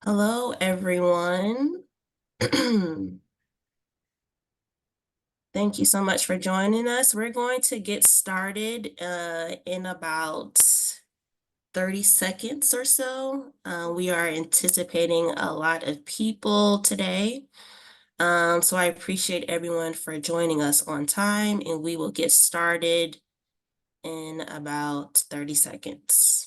Hello, everyone. Thank you so much for joining us. We're going to get started in about 30 seconds or so. We are anticipating a lot of people today. So I appreciate everyone for joining us on time, and we will get started in about 30 seconds.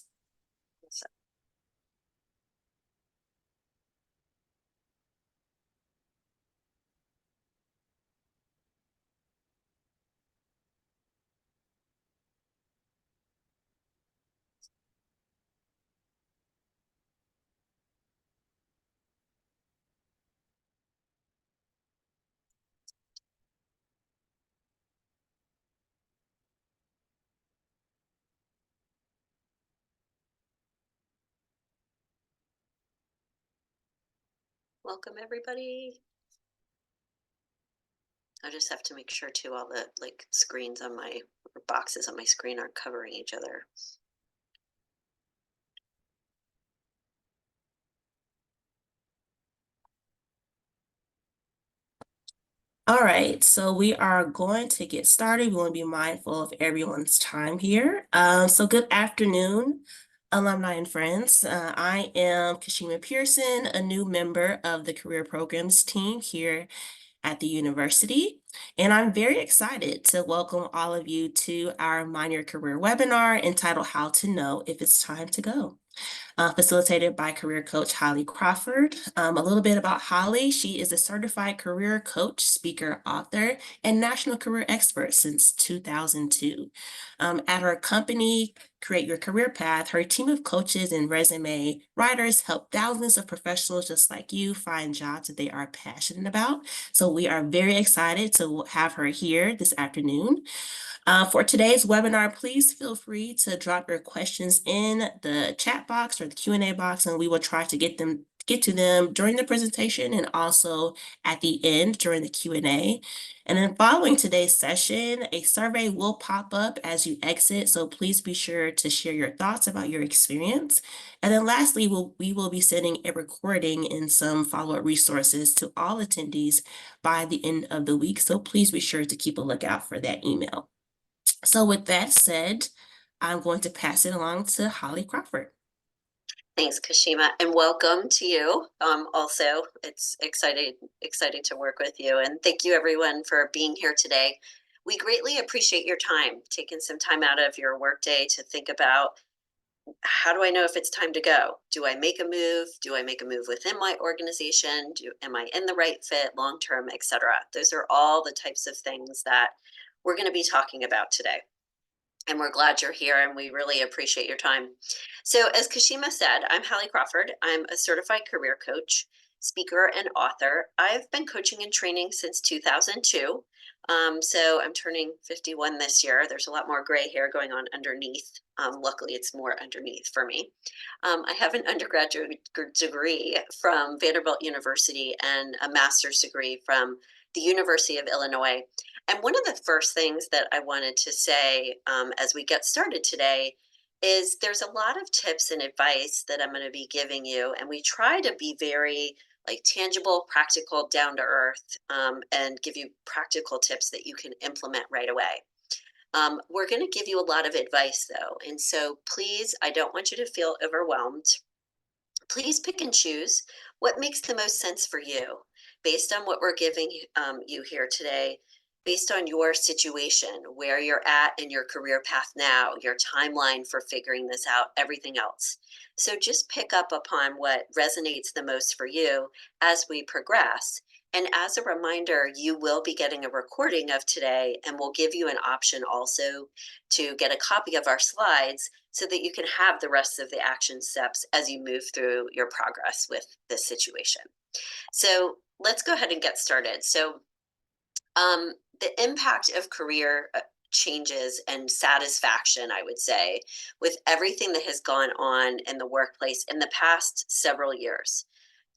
Welcome, everybody. I just have to make sure too, all the screens on my or boxes on my screen aren't covering each other. All right, so we are going to get started. We want to be mindful of everyone's time here. So good afternoon, alumni and friends. I am Kashima Pearson, a new member of the career programs team here at the university. And I'm very excited to welcome all of you to our Mind Your Career webinar entitled How to Know If It's Time to Go. Facilitated by career coach Holly Crawford. A little bit about Holly. She is a certified career coach, speaker, author, and national career expert since 2002. At her company, Create Your Career Path, her team of coaches and resume writers help thousands of professionals just like you find jobs that they are passionate about. So we are very excited to have her here this afternoon. For today's webinar, please feel free to drop your questions in the chat box or the Q&A box, and we will try to get to them during the presentation and also at the end during the Q&A. And then following today's session, a survey will pop up as you exit, so please be sure to share your thoughts about your experience. And then lastly, we will be sending a recording and some follow-up resources to all attendees by the end of the week, so please be sure to keep a lookout for that email. So with that said, I'm going to pass it along to Holly Crawford. Thanks, Kashima, and welcome to you. Also, it's exciting to work with you, and thank you everyone for being here today. We greatly appreciate your time, taking some time out of your workday to think about how do I know if it's time to go? Do I make a move? Do I make a move within my organization? Am I in the right fit, long term, etc.? Those are all the types of things that we're going to be talking about today. And we're glad you're here and we really appreciate your time. So, as Kashima said, I'm Holly Crawford. I'm a certified career coach, speaker, and author. I've been coaching and training since 2002. So, I'm turning 51 this year. There's a lot more gray hair going on underneath. Luckily, it's more underneath for me. I have an undergraduate degree from Vanderbilt University and a master's degree from the University of Illinois. And one of the first things that I wanted to say as we get started today is there's a lot of tips and advice that I'm going to be giving you, and we try to be very tangible, practical, down to earth, and give you practical tips that you can implement right away. We're going to give you a lot of advice though, and so please, I don't want you to feel overwhelmed. Please pick and choose what makes the most sense for you based on what we're giving you here today, based on your situation, where you're at in your career path now, your timeline for figuring this out, everything else. So just pick up upon what resonates the most for you as we progress. And as a reminder, you will be getting a recording of today, and we'll give you an option also to get a copy of our slides so that you can have the rest of the action steps as you move through your progress with this situation. So let's go ahead and get started. So the impact of career changes and satisfaction, I would say, with everything that has gone on in the workplace in the past several years,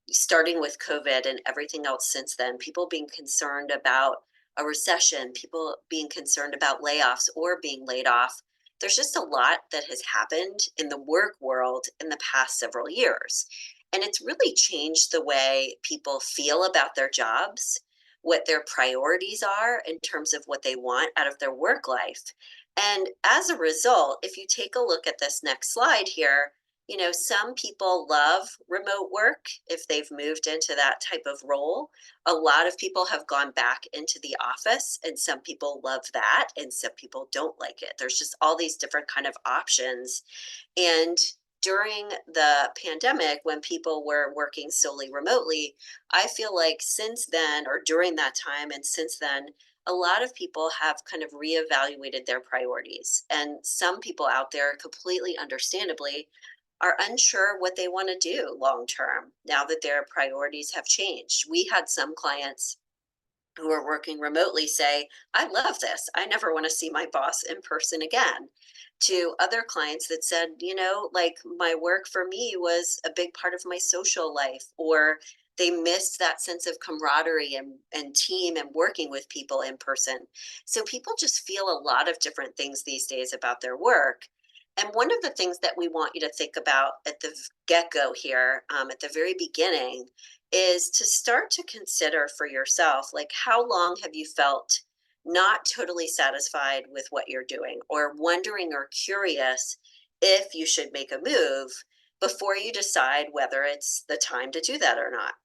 starting with COVID and everything else since then, people being concerned about a recession, people being concerned about layoffs or being laid off. There's just a lot that has happened in the work world in the past several years. And it's really changed the way people feel about their jobs, what their priorities are in terms of what they want out of their work life. And as a result, if you take a look at this next slide here, some people love remote work if they've moved into that type of role. A lot of people have gone back into the office, and some people love that and some people don't like it. There's just all these different kind of options. And during the pandemic, when people were working solely remotely, I feel like since then, or during that time, and since then, a lot of people have kind of reevaluated their priorities. And some people out there, completely understandably, are unsure what they want to do long term now that their priorities have changed. We had some clients who are working remotely say, I love this. I never want to see my boss in person again. To other clients that said, like my work for me was a big part of my social life, or they missed that sense of camaraderie and team and working with people in person. So people just feel a lot of different things these days about their work. And one of the things that we want you to think about at the get go here, at the very beginning, is to start to consider for yourself, like, how long have you felt not totally satisfied with what you're doing, or wondering or curious if you should make a move before you decide whether it's the time to do that or not.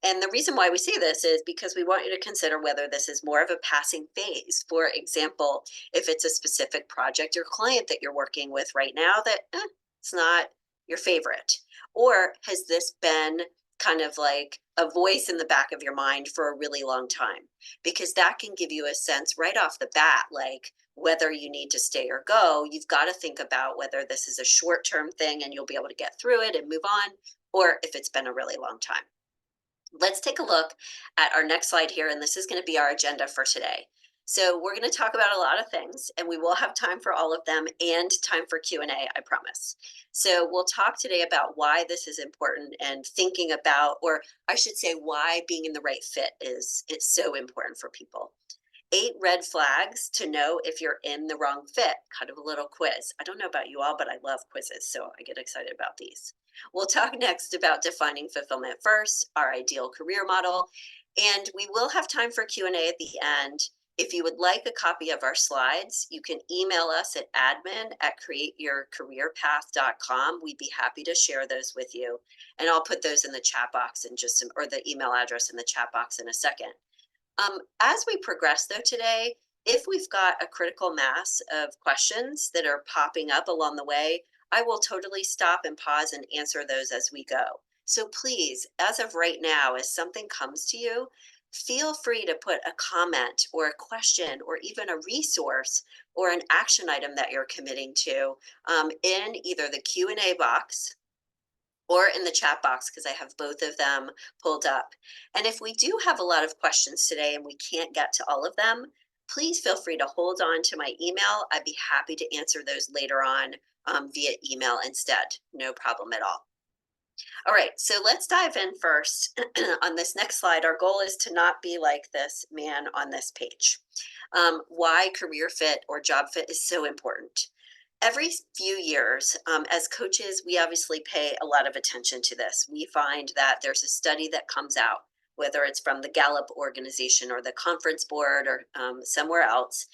And the reason why we say this is because we want you to consider whether this is more of a passing phase. For example, if it's a specific project or client that you're working with right now that it's not your favorite, or has this been kind of like a voice in the back of your mind for a really long time? Because that can give you a sense right off the bat, like whether you need to stay or go. You've got to think about whether this is a short term thing and you'll be able to get through it and move on, or if it's been a really long time. Let's take a look at our next slide here, and this is going to be our agenda for today. So we're going to talk about a lot of things, and we will have time for all of them and time for Q&A, I promise. So we'll talk today about why this is important and thinking about, or I should say, why being in the right fit is it's so important for people. 8 red flags to know if you're in the wrong fit, kind of a little quiz. I don't know about you all, but I love quizzes, so I get excited about these. We'll talk next about defining fulfillment first, our ideal career model, and we will have time for Q&A at the end. If you would like a copy of our slides, you can email us at admin@createyourcareerpath.com. We'd be happy to share those with you. And I'll put those in the chat box in just some, or the email address in the chat box in a second. As we progress though today, if we've got a critical mass of questions that are popping up along the way, I will totally stop and pause and answer those as we go. So please, as of right now, as something comes to you, feel free to put a comment or a question or even a resource or an action item that you're committing to in either the Q&A box or in the chat box, because I have both of them pulled up. And if we do have a lot of questions today and we can't get to all of them, please feel free to hold on to my email. I'd be happy to answer those later on via email instead. No problem at all. All right, so let's dive in first. On this next slide, our goal is to not be like this man on this page. Why career fit or job fit is so important. Every few years, as coaches, we obviously pay a lot of attention to this. We find that there's a study that comes out, whether it's from the Gallup organization or the Conference Board or somewhere else,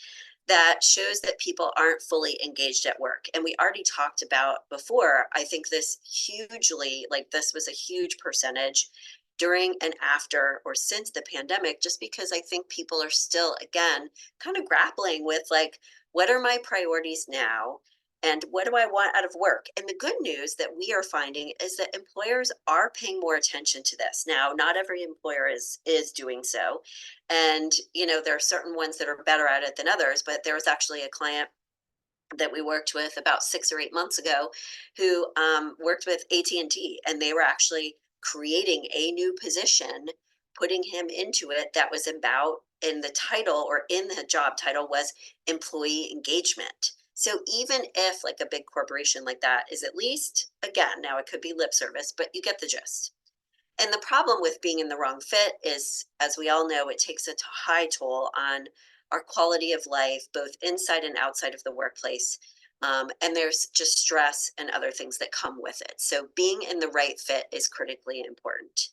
that shows that people aren't fully engaged at work. And we already talked about before, I think this hugely, like this was a huge percentage during and after or since the pandemic, just because I think people are still, again, kind of grappling with like, what are my priorities now? And what do I want out of work? And the good news that we are finding is that employers are paying more attention to this. Now, not every employer is doing so. And, there are certain ones that are better at it than others, but there was actually a client that we worked with about 6 or 8 months ago who worked with AT&T, and they were actually creating a new position, putting him into it that was about, in the title or in the job title was employee engagement. So even if like a big corporation like that is at least, again, now it could be lip service, but you get the gist. And the problem with being in the wrong fit is, as we all know, it takes a high toll on our quality of life, both inside and outside of the workplace. And there's just stress and other things that come with it. So being in the right fit is critically important.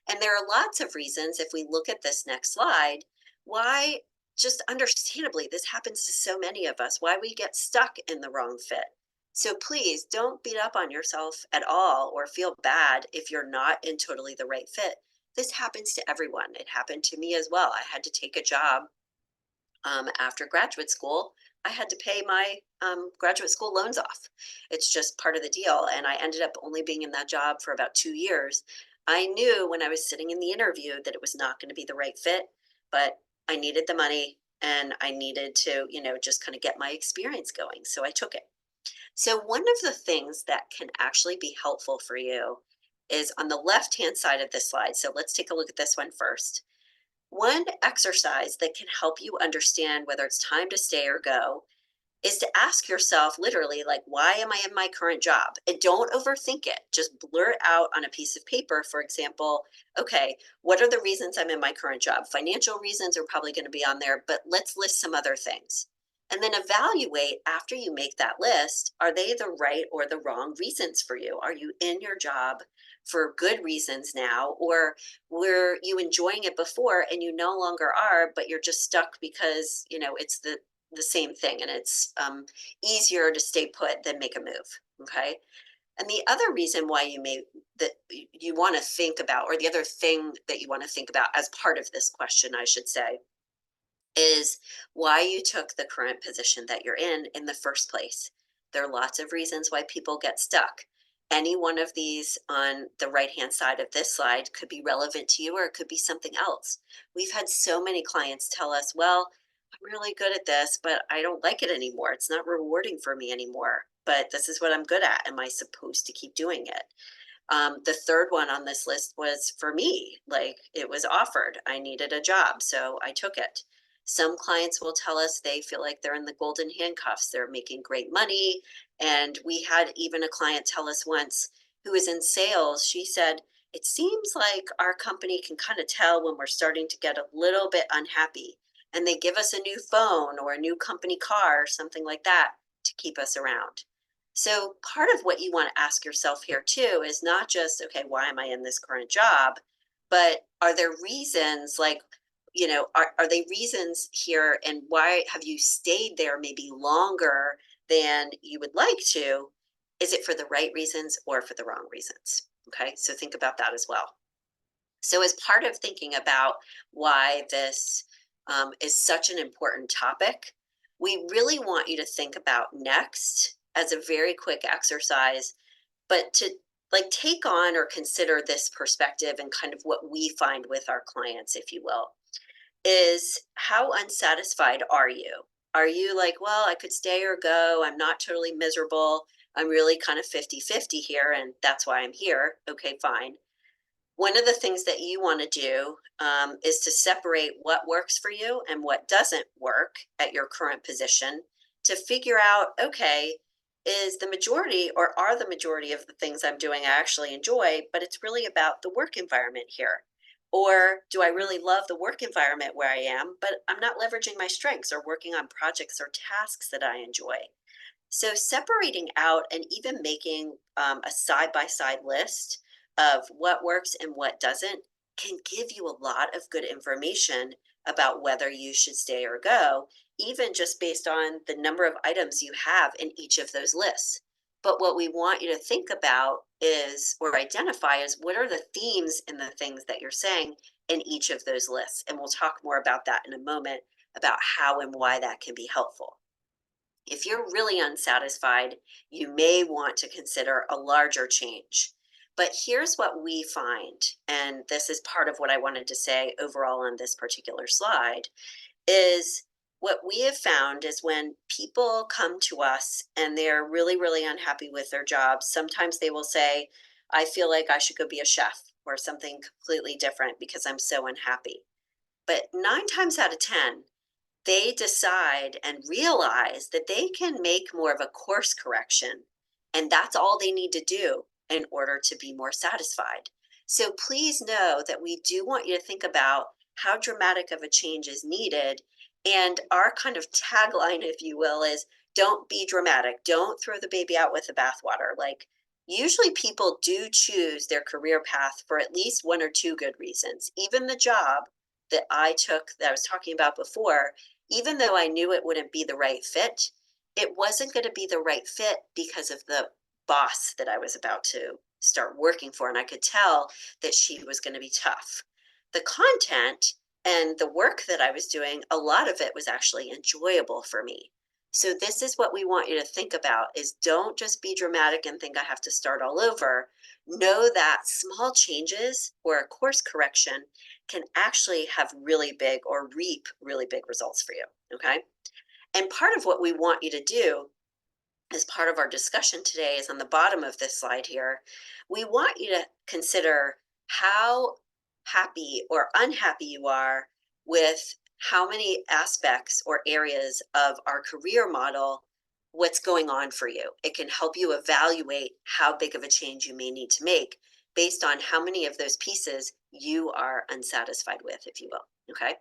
And there are lots of reasons, if we look at this next slide, why, just understandably, this happens to so many of us, why we get stuck in the wrong fit. So please don't beat up on yourself at all or feel bad if you're not in totally the right fit. This happens to everyone. It happened to me as well. I had to take a job after graduate school. I had to pay my graduate school loans off. It's just part of the deal. And I ended up only being in that job for about 2 years. I knew when I was sitting in the interview that it was not going to be the right fit, but I needed the money and I needed to, just kind of get my experience going. So I took it. So, one of the things that can actually be helpful for you is on the left hand side of this slide. So, let's take a look at this one first. One exercise that can help you understand whether it's time to stay or go is to ask yourself literally, like, why am I in my current job? And don't overthink it. Just blurt out on a piece of paper, for example, okay, what are the reasons I'm in my current job? Financial reasons are probably going to be on there, but let's list some other things. And then evaluate after you make that list, are they the right or the wrong reasons for you? Are you in your job for good reasons now, or were you enjoying it before and you no longer are, but you're just stuck because, it's the same thing and it's easier to stay put than make a move. Okay. And the other reason why you want to think about, or the other thing that you want to think about as part of this question, I should say, is why you took the current position that you're in the first place. There are lots of reasons why people get stuck. Any one of these on the right hand side of this slide could be relevant to you, or it could be something else. We've had so many clients tell us, well, I'm really good at this, but I don't like it anymore. It's not rewarding for me anymore, but this is what I'm good at. Am I supposed to keep doing it? The third one on this list was for me, like it was offered. I needed a job, so I took it. Some clients will tell us they feel like they're in the golden handcuffs. They're making great money. And we had even a client tell us once who was in sales, she said, it seems like our company can kind of tell when we're starting to get a little bit unhappy. And they give us a new phone or a new company car or something like that to keep us around. So part of what you want to ask yourself here too is not just, okay, why am I in this current job? But are there reasons like, are they reasons here and why have you stayed there maybe longer than you would like to? Is it for the right reasons or for the wrong reasons? Okay, so think about that as well. So, as part of thinking about why this is such an important topic, we really want you to think about next as a very quick exercise, but to like take on or consider this perspective and kind of what we find with our clients, if you will, is how unsatisfied are you? Are you like, well, I could stay or go. I'm not totally miserable. I'm really kind of 50-50 here, and that's why I'm here. Okay, fine. One of the things that you want to do is to separate what works for you and what doesn't work at your current position to figure out, okay, is the majority or are the majority of the things I'm doing I actually enjoy, but it's really about the work environment here. Or do I really love the work environment where I am, but I'm not leveraging my strengths or working on projects or tasks that I enjoy? So separating out and even making a side by side list of what works and what doesn't can give you a lot of good information about whether you should stay or go, even just based on the number of items you have in each of those lists. But what we want you to think about is, or identify is, what are the themes in the things that you're saying in each of those lists? And we'll talk more about that in a moment about how and why that can be helpful. If you're really unsatisfied, you may want to consider a larger change. But here's what we find, and this is part of what I wanted to say overall on this particular slide, is what we have found is when people come to us and they're really, really unhappy with their jobs, sometimes they will say, I feel like I should go be a chef or something completely different because I'm so unhappy. But 9 times out of 10, they decide and realize that they can make more of a course correction. And that's all they need to do in order to be more satisfied. So please know that we do want you to think about how dramatic of a change is needed. And our kind of tagline, if you will, is don't be dramatic. Don't throw the baby out with the bathwater. Like, usually people do choose their career path for at least one or two good reasons. Even the job that I took that I was talking about before, even though I knew it wouldn't be the right fit, it wasn't going to be the right fit because of the boss that I was about to start working for. And I could tell that she was going to be tough. The content and the work that I was doing, a lot of it was actually enjoyable for me. So this is what we want you to think about is don't just be dramatic and think I have to start all over. Know that small changes or a course correction can actually have really big or reap really big results for you. Okay. And part of what we want you to do as part of our discussion today is on the bottom of this slide here. We want you to consider how happy or unhappy you are with how many aspects or areas of our career model, what's going on for you. It can help you evaluate how big of a change you may need to make based on how many of those pieces you are unsatisfied with, if you will. Okay.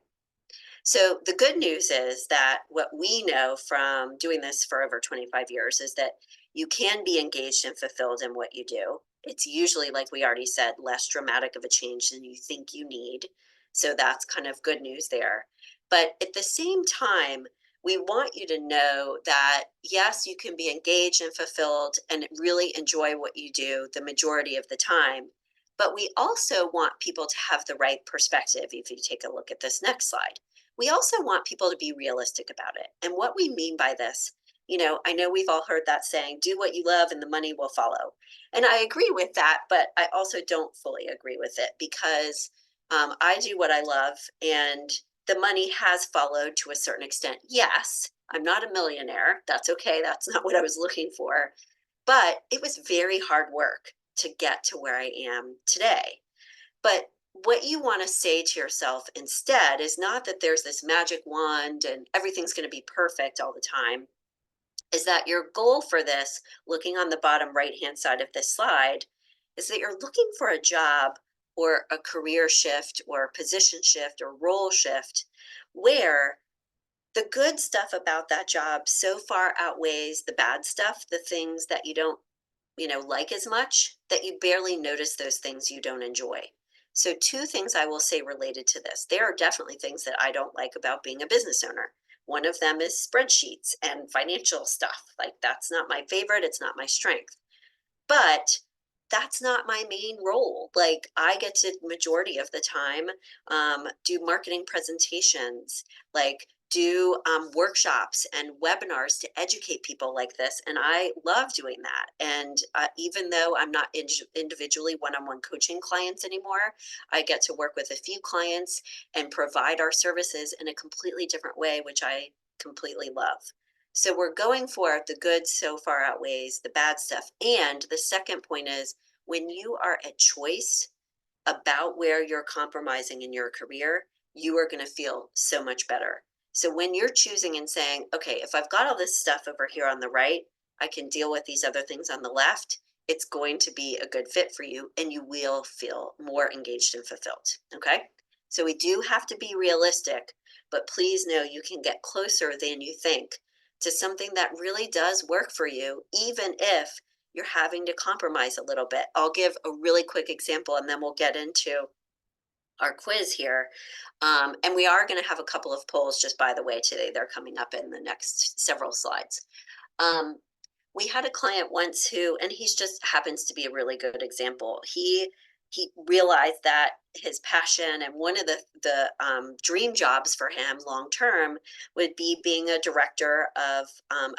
So the good news is that what we know from doing this for over 25 years is that you can be engaged and fulfilled in what you do. It's usually, like we already said, less dramatic of a change than you think you need. So that's kind of good news there. But at the same time, we want you to know that yes, you can be engaged and fulfilled and really enjoy what you do the majority of the time. But we also want people to have the right perspective. If you take a look at this next slide, we also want people to be realistic about it. And what we mean by this, I know we've all heard that saying, do what you love and the money will follow. And I agree with that, but I also don't fully agree with it because I do what I love and the money has followed to a certain extent. Yes, I'm not a millionaire. That's okay. That's not what I was looking for. But it was very hard work to get to where I am today. But what you want to say to yourself instead is not that there's this magic wand and everything's going to be perfect all the time, is that your goal for this, looking on the bottom right hand side of this slide, is that you're looking for a job or a career shift or position shift or role shift where the good stuff about that job so far outweighs the bad stuff, the things that you don't like as much that you barely notice those things you don't enjoy. So, two things I will say related to this. There are definitely things that I don't like about being a business owner. One of them is spreadsheets and financial stuff. Like, that's not my favorite, it's not my strength. But that's not my main role. Like, I get to majority of the time do marketing presentations, like do workshops and webinars to educate people like this, and I love doing that. And even though I'm not individually one-on-one coaching clients anymore, I get to work with a few clients and provide our services in a completely different way, which I completely love. So we're going for the good so far outweighs the bad stuff. And the second point is when you are at choice about where you're compromising in your career, you are going to feel so much better. So when you're choosing and saying, okay, if I've got all this stuff over here on the right, I can deal with these other things on the left, it's going to be a good fit for you and you will feel more engaged and fulfilled. Okay. So we do have to be realistic, but please know you can get closer than you think to something that really does work for you, even if you're having to compromise a little bit. I'll give a really quick example and then we'll get into our quiz here. And we are going to have a couple of polls, just by the way, today. They're coming up in the next several slides. Um, we had a client once who, and he's just happens to be a really good example. He realized that his passion and one of the dream jobs for him long term would be being a director of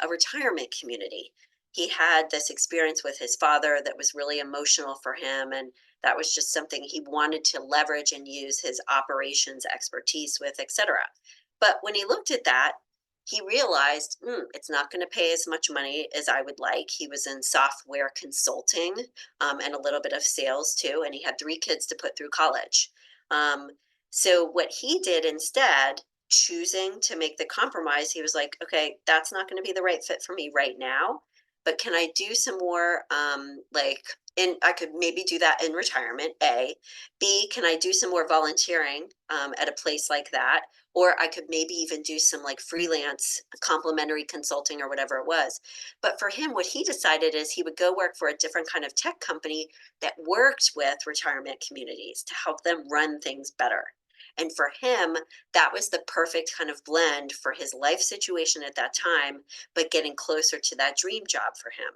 a retirement community. He had this experience with his father that was really emotional for him, and that was just something he wanted to leverage and use his operations expertise with, etc. But when he looked at that, he realized it's not going to pay as much money as I would like. He was in software consulting and a little bit of sales too, and he had 3 kids to put through college. Um, so what he did instead, choosing to make the compromise, he was like, okay, that's not going to be the right fit for me right now, but can I do some more like and I could maybe do that in retirement, A. B, can I do some more volunteering at a place like that? Or I could maybe even do some like freelance complimentary consulting or whatever it was. But for him, what he decided is he would go work for a different kind of tech company that worked with retirement communities to help them run things better. And for him, that was the perfect kind of blend for his life situation at that time, but getting closer to that dream job for him.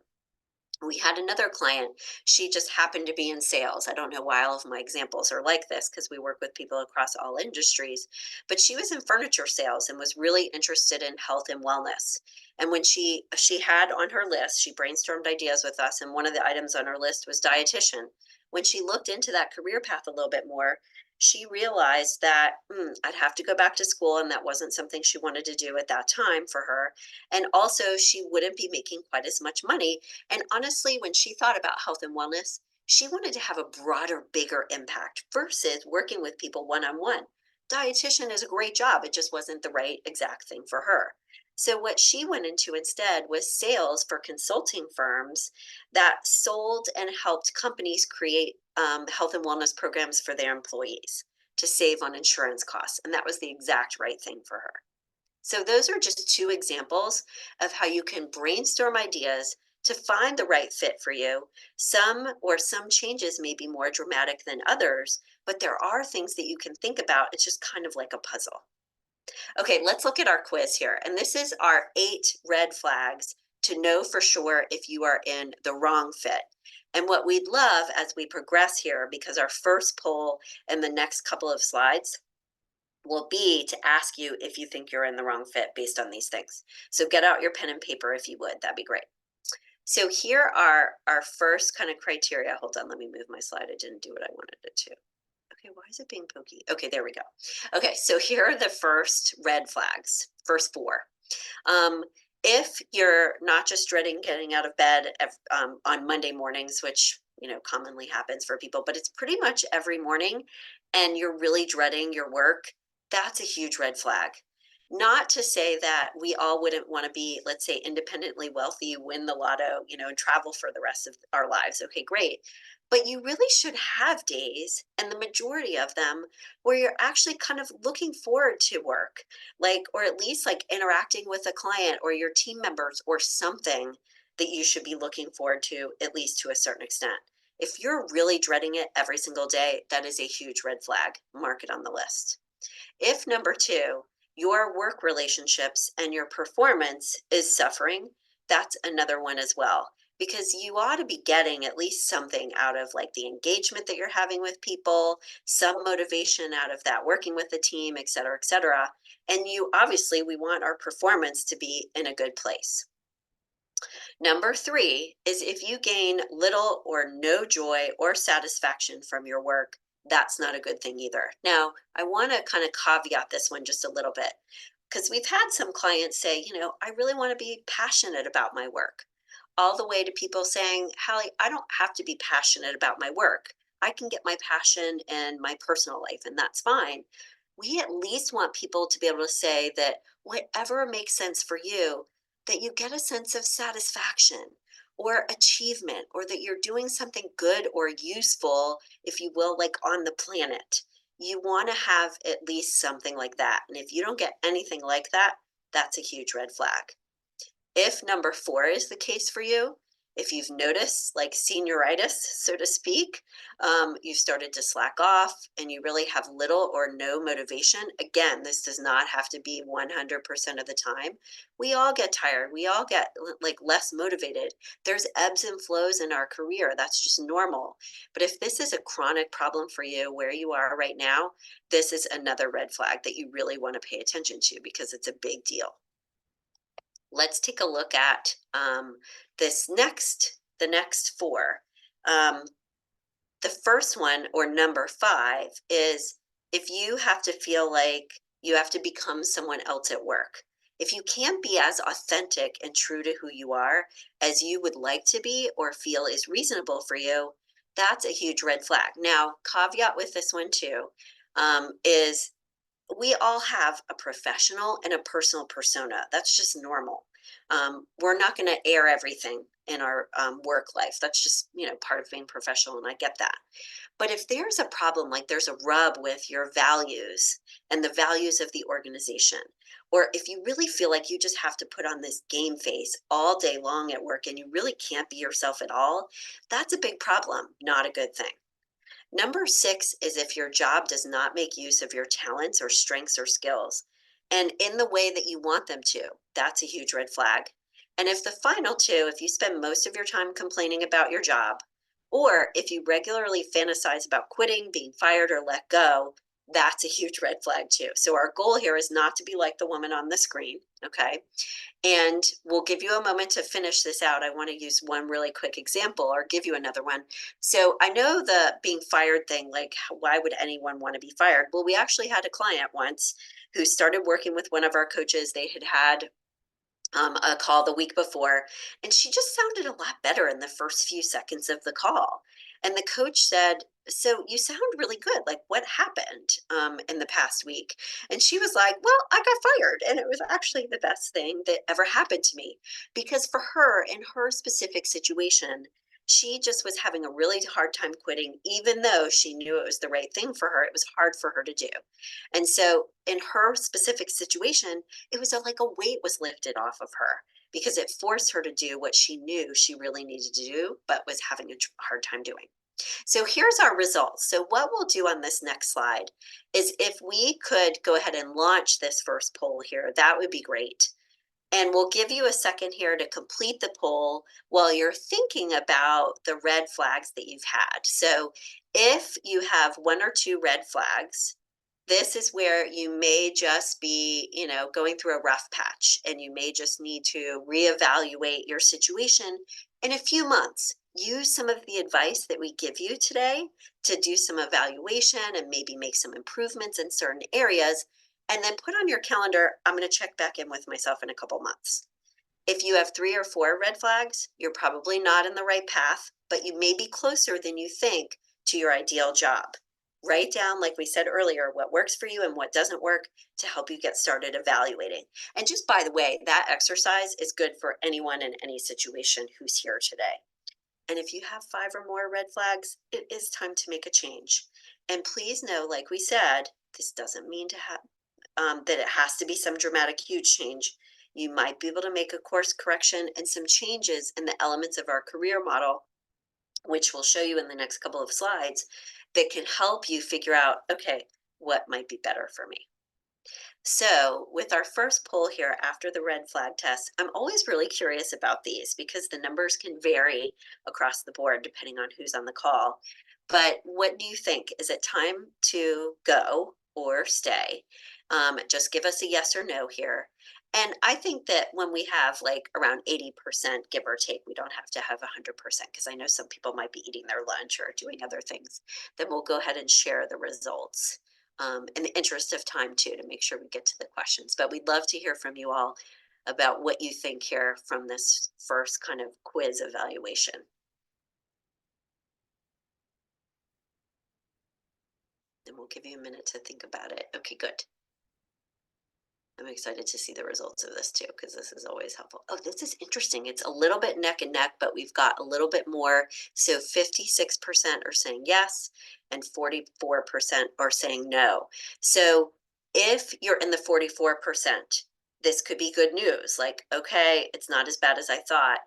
We had another client. She just happened to be in sales. I don't know why all of my examples are like this because we work with people across all industries, but she was in furniture sales and was really interested in health and wellness. And when she had on her list, she brainstormed ideas with us, and one of the items on her list was dietitian. When she looked into that career path a little bit more, she realized that I'd have to go back to school, and that wasn't something she wanted to do at that time for her. And also, she wouldn't be making quite as much money, and honestly, when she thought about health and wellness, she wanted to have a broader, bigger impact versus working with people one on one. Dietitian is a great job, it just wasn't the right exact thing for her. So, what she went into instead was sales for consulting firms that sold and helped companies create health and wellness programs for their employees to save on insurance costs. And that was the exact right thing for her. So those are just two examples of how you can brainstorm ideas to find the right fit for you. Some changes may be more dramatic than others, but there are things that you can think about. It's just kind of like a puzzle. Okay, let's look at our quiz here. And this is our 8 red flags to know for sure if you are in the wrong fit. And what we'd love as we progress here, because our first poll and the next couple of slides will be to ask you if you think you're in the wrong fit based on these things. So get out your pen and paper if you would, that'd be great. So here are our first kind of criteria. Hold on, let me move my slide. I didn't do what I wanted it to. Okay, why is it being pokey? Okay, there we go. Okay, so here are the first red flags, first 4. Um, if you're not just dreading getting out of bed on Monday mornings, which commonly happens for people, but it's pretty much every morning, and you're really dreading your work, that's a huge red flag. Not to say that we all wouldn't want to be, let's say, independently wealthy, win the lotto, and travel for the rest of our lives. Okay, great. But you really should have days, and the majority of them, where you're actually kind of looking forward to work, like, or at least like interacting with a client or your team members or something that you should be looking forward to, at least to a certain extent. If you're really dreading it every single day, that is a huge red flag. Mark it on the list. If number 2, your work relationships and your performance is suffering, that's another one as well. Because you ought to be getting at least something out of like the engagement that you're having with people, some motivation out of that working with the team, et cetera, et cetera. And we want our performance to be in a good place. Number 3 is if you gain little or no joy or satisfaction from your work, that's not a good thing either. Now, I want to kind of caveat this one just a little bit because we've had some clients say, I really want to be passionate about my work, all the way to people saying, Hallie, I don't have to be passionate about my work. I can get my passion in my personal life, and that's fine. We at least want people to be able to say that whatever makes sense for you, that you get a sense of satisfaction or achievement, or that you're doing something good or useful, if you will, like on the planet. You want to have at least something like that. And if you don't get anything like that, that's a huge red flag. If number 4 is the case for you, if you've noticed like senioritis, so to speak, you've started to slack off and you really have little or no motivation. Again, this does not have to be 100% of the time. We all get tired. We all get like less motivated. There's ebbs and flows in our career. That's just normal. But if this is a chronic problem for you where you are right now, this is another red flag that you really want to pay attention to because it's a big deal. Let's take a look at the next 4. Um, the first one, or number 5, is if you have to feel like you have to become someone else at work. If you can't be as authentic and true to who you are as you would like to be or feel is reasonable for you, that's a huge red flag. Now, caveat with this one too, is we all have a professional and a personal persona. That's just normal. We're not going to air everything in our work life. That's just, part of being professional, and I get that. But if there's a problem, like there's a rub with your values and the values of the organization, or if you really feel like you just have to put on this game face all day long at work and you really can't be yourself at all, that's a big problem, not a good thing. Number six is if your job does not make use of your talents or strengths or skills, and in the way that you want them to, that's a huge red flag. And if the final two, if you spend most of your time complaining about your job, or if you regularly fantasize about quitting, being fired, or let go, that's a huge red flag too. So our goal here is not to be like the woman on the screen, okay? And we'll give you a moment to finish this out. I want to use one really quick example or give you another one. So I know the being fired thing, like why would anyone want to be fired? Well, we actually had a client once who started working with one of our coaches. They had a call the week before, and she just sounded a lot better in the first few seconds of the call. And the coach said, "So you sound really good. Like, what happened in the past week?" And she was like, "Well, I got fired, and it was actually the best thing that ever happened to me." Because for her, in her specific situation, she just was having a really hard time quitting, even though she knew it was the right thing for her. It was hard for her to do. And so, in her specific situation, it was like a weight was lifted off of her because it forced her to do what she knew she really needed to do, but was having a hard time doing. So here's our results. So what we'll do on this next slide is if we could go ahead and launch this first poll here, that would be great. And we'll give you a second here to complete the poll while you're thinking about the red flags that you've had. So if you have one or two red flags, this is where you may just be, going through a rough patch, and you may just need to reevaluate your situation in a few months. Use some of the advice that we give you today to do some evaluation and maybe make some improvements in certain areas, and then put on your calendar, I'm going to check back in with myself in a couple months. If you have 3 or 4 red flags, you're probably not in the right path, but you may be closer than you think to your ideal job. Write down, like we said earlier, what works for you and what doesn't work to help you get started evaluating. And just by the way, that exercise is good for anyone in any situation who's here today. And if you have 5 or more red flags, it is time to make a change. And please know, like we said, this doesn't mean to have that it has to be some dramatic, huge change. You might be able to make a course correction and some changes in the elements of our career model, which we'll show you in the next couple of slides, that can help you figure out, okay, what might be better for me. So with our first poll here after the red flag test, I'm always really curious about these because the numbers can vary across the board depending on who's on the call. But what do you think? Is it time to go or stay? Just give us a yes or no here. And I think that when we have like around 80%, give or take, we don't have to have 100% because I know some people might be eating their lunch or doing other things. Then we'll go ahead and share the results in the interest of time too, to make sure we get to the questions. But we'd love to hear from you all about what you think here from this first kind of quiz evaluation. And we'll give you a minute to think about it. Okay, good. I'm excited to see the results of this too, because this is always helpful. Oh, this is interesting. It's a little bit neck and neck, but we've got a little bit more. So 56% are saying yes, and 44% are saying no. So if you're in the 44%, this could be good news. Like, okay, it's not as bad as I thought.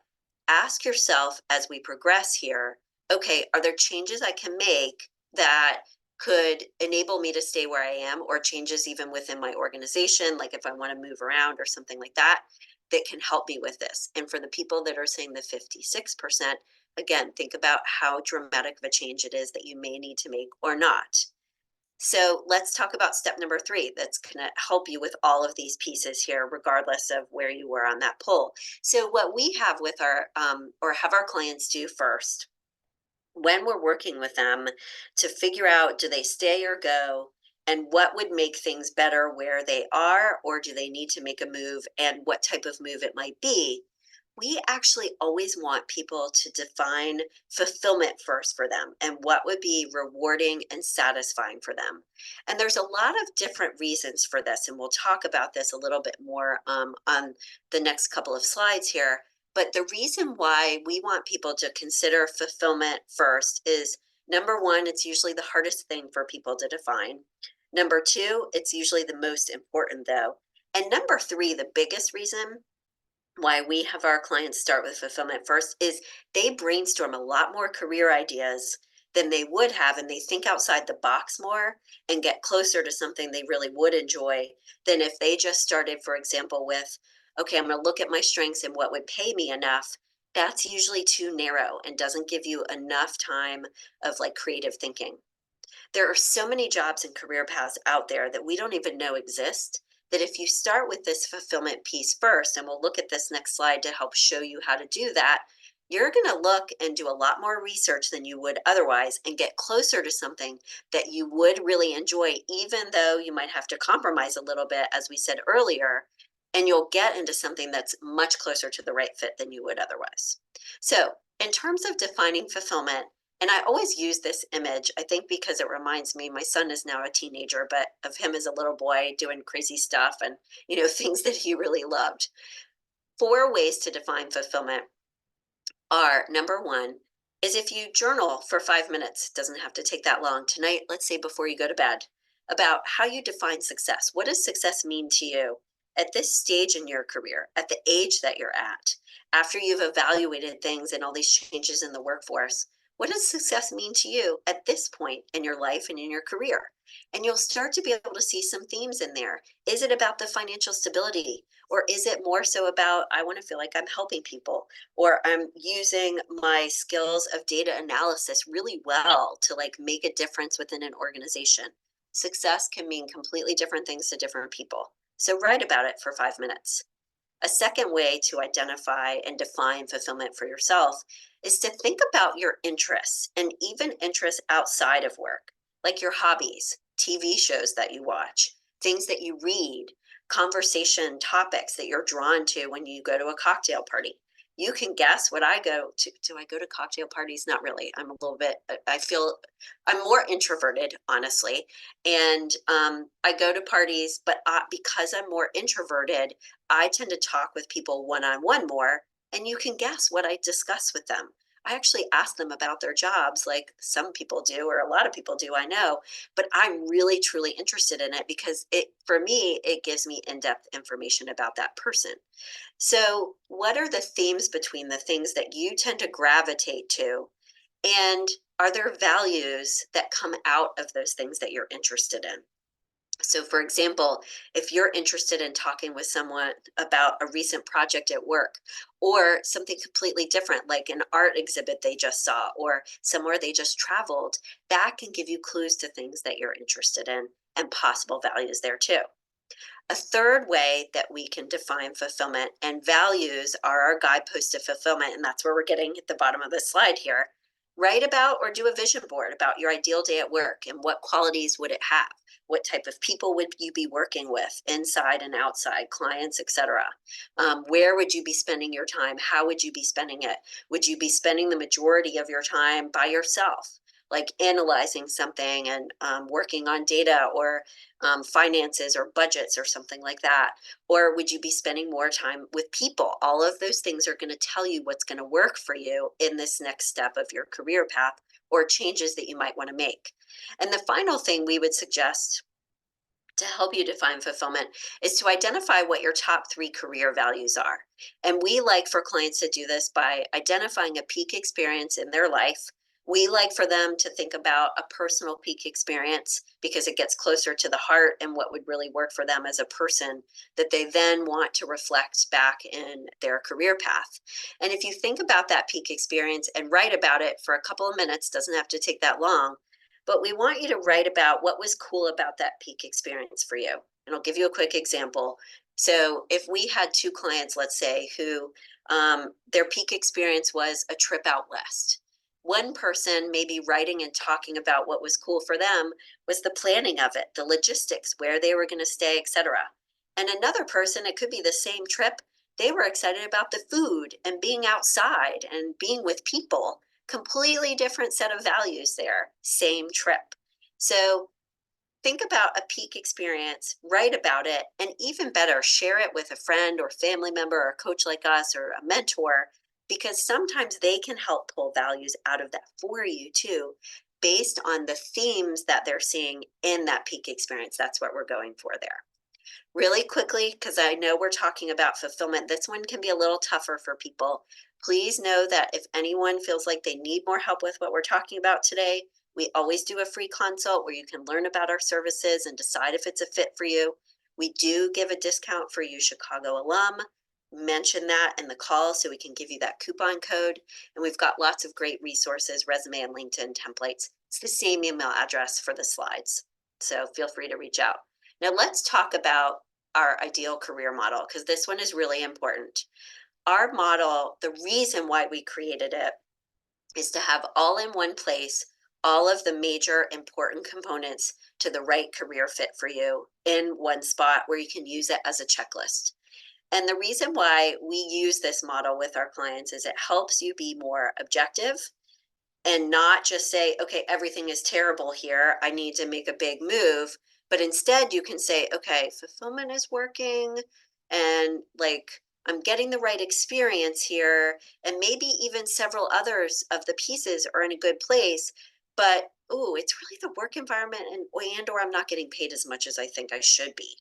Ask yourself as we progress here, okay, are there changes I can make that could enable me to stay where I am, or changes even within my organization, like if I want to move around or something like that, that can help me with this. And for the people that are saying the 56%, again, think about how dramatic of a change it is that you may need to make or not. So let's talk about step number 3 that's going to help you with all of these pieces here, regardless of where you were on that poll. So what we have with our, or have our clients do first, when we're working with them to figure out, do they stay or go, and what would make things better where they are, or do they need to make a move, and what type of move it might be, We actually always want people to define fulfillment first for them and what would be rewarding and satisfying for them. And there's a lot of different reasons for this, and we'll talk about this a little bit more on the next couple of slides here. But the reason why we want people to consider fulfillment first is number one, it's usually the hardest thing for people to define. Number two, it's usually the most important though. And number three, the biggest reason why we have our clients start with fulfillment first is they brainstorm a lot more career ideas than they would have, and they think outside the box more and get closer to something they really would enjoy than if they just started, for example, with, okay, I'm going to look at my strengths and what would pay me enough. That's usually too narrow and doesn't give you enough time of like creative thinking. There are so many jobs and career paths out there that we don't even know exist, that if you start with this fulfillment piece first, and we'll look at this next slide to help show you how to do that, you're going to look and do a lot more research than you would otherwise and get closer to something that you would really enjoy, even though you might have to compromise a little bit, as we said earlier, and you'll get into something that's much closer to the right fit than you would otherwise. So, in terms of defining fulfillment, and I always use this image, I think because it reminds me, my son is now a teenager, but of him as a little boy doing crazy stuff and, things that he really loved. Four ways to define fulfillment are number one is if you journal for 5 minutes, doesn't have to take that long tonight, let's say before you go to bed, about how you define success. What does success mean to you at this stage in your career, at the age that you're at, after you've evaluated things and all these changes in the workforce? What does success mean to you at this point in your life and in your career? And you'll start to be able to see some themes in there. Is it about the financial stability? Or is it more so about, I want to feel like I'm helping people? Or I'm using my skills of data analysis really well to like make a difference within an organization. Success can mean completely different things to different people. So write about it for 5 minutes. A second way to identify and define fulfillment for yourself is to think about your interests and even interests outside of work, like your hobbies, TV shows that you watch, things that you read, conversation topics that you're drawn to when you go to a cocktail party. You can guess what I go to. Do I go to cocktail parties? Not really. I'm a little bit, I feel I'm more introverted, honestly. And I go to parties, but because I'm more introverted, I tend to talk with people one on one more, and you can guess what I discuss with them. I actually ask them about their jobs, like some people do, or a lot of people do, I know, but I'm really truly interested in it because for me, it gives me in depth information about that person. So, what are the themes between the things that you tend to gravitate to? And are there values that come out of those things that you're interested in? So, for example, if you're interested in talking with someone about a recent project at work or something completely different, like an art exhibit they just saw or somewhere they just traveled, that can give you clues to things that you're interested in and possible values there too. A third way that we can define fulfillment, and values are our guideposts to fulfillment, and that's where we're getting at the bottom of the slide here. Write about or do a vision board about your ideal day at work and what qualities would it have? What type of people would you be working with, inside and outside, clients, etc.? Where would you be spending your time? How would you be spending it? Would you be spending the majority of your time by yourself, like analyzing something and working on data or finances or budgets or something like that? Or would you be spending more time with people? All of those things are going to tell you what's going to work for you in this next step of your career path or changes that you might want to make. And the final thing we would suggest to help you define fulfillment is to identify what your top three career values are. And we like for clients to do this by identifying a peak experience in their life. We like for them to think about a personal peak experience because it gets closer to the heart and what would really work for them as a person that they then want to reflect back in their career path. And if you think about that peak experience and write about it for a couple of minutes, doesn't have to take that long, but we want you to write about what was cool about that peak experience for you. And I'll give you a quick example. So, if we had two clients, let's say, who their peak experience was a trip out west, one person maybe writing and talking about what was cool for them was the planning of it, the logistics, where they were going to stay, etc. And another person, it could be the same trip, They were excited about the food and being outside and being with people. Completely different set of values there, same trip. So think about a peak experience, write about it, and even better, share it with a friend or family member or a coach like us or a mentor, because sometimes they can help pull values out of that for you too, based on the themes that they're seeing in that peak experience. That's what we're going for there. Really quickly, because I know we're talking about fulfillment, this one can be a little tougher for people. Please know that if anyone feels like they need more help with what we're talking about today, we always do a free consult where you can learn about our services and decide if it's a fit for you. We do give a discount for you Chicago alum. Mention that in the call so we can give you that coupon code. And we've got lots of great resources, resume and LinkedIn templates. It's the same email address for the slides. So feel free to reach out. Now let's talk about our ideal career model, because this one is really important. Our model, the reason why we created it is to have all in one place all of the major important components to the right career fit for you in one spot where you can use it as a checklist. And the reason why we use this model with our clients is it helps you be more objective and not just say, okay, everything is terrible here. I need to make a big move. But instead, you can say, okay, fulfillment is working and like I'm getting the right experience here. And maybe even several others of the pieces are in a good place. But oh, it's really the work environment and or I'm not getting paid as much as I think I should be.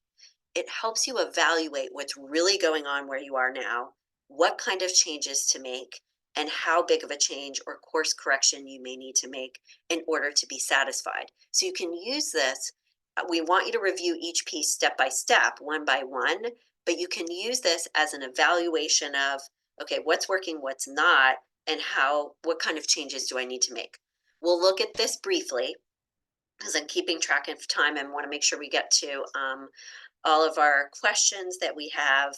It helps you evaluate what's really going on where you are now, what kind of changes to make, and how big of a change or course correction you may need to make in order to be satisfied. So you can use this. We want you to review each piece step by step, one by one, but you can use this as an evaluation of, okay, what's working, what's not, and what kind of changes do I need to make? We'll look at this briefly because I'm keeping track of time and want to make sure we get to all of our questions that we have